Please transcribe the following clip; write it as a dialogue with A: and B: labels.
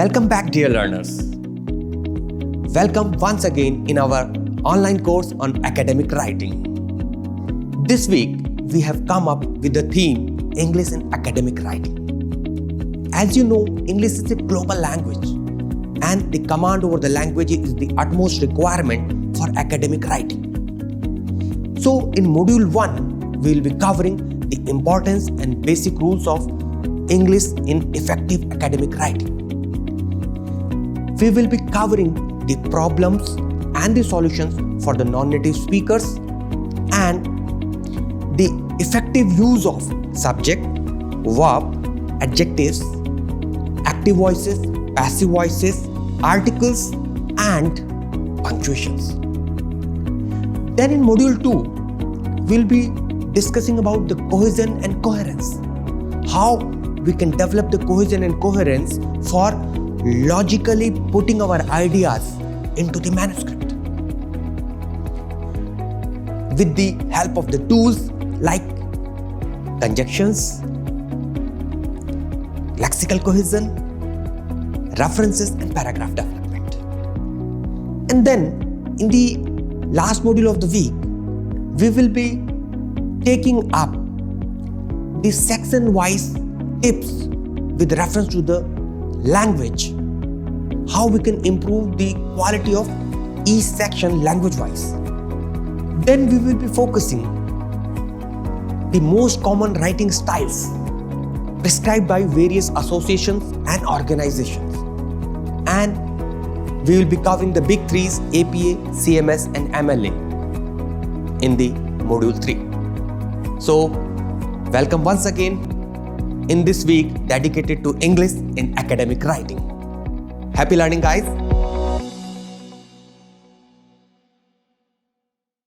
A: Welcome back, dear learners. Welcome once again in our online course on academic writing. This week, we have come up with the theme English in academic writing. As you know, English is a global language, and the command over the language is the utmost requirement for academic writing. So, in Module 1, we will be covering the importance and basic rules of English in effective academic writing. We will be covering the problems and the solutions for the non-native speakers and the effective use of subject, verb, adjectives, active voices, passive voices, articles, and punctuations. Then in Module 2, we'll be discussing about the cohesion and coherence. How we can develop the cohesion and coherence for logically putting our ideas into the manuscript with the help of the tools like conjunctions, lexical cohesion, references, and paragraph development. And then in the last module of the week, we will be taking up the section-wise tips with reference to the language, how we can improve the quality of each section language-wise. Then we will be focusing the most common writing styles prescribed by various associations and organizations. And we will be covering the big threes APA, CMS, and MLA in the Module 3. So, welcome once again in this week dedicated to English in academic writing. Happy learning, guys!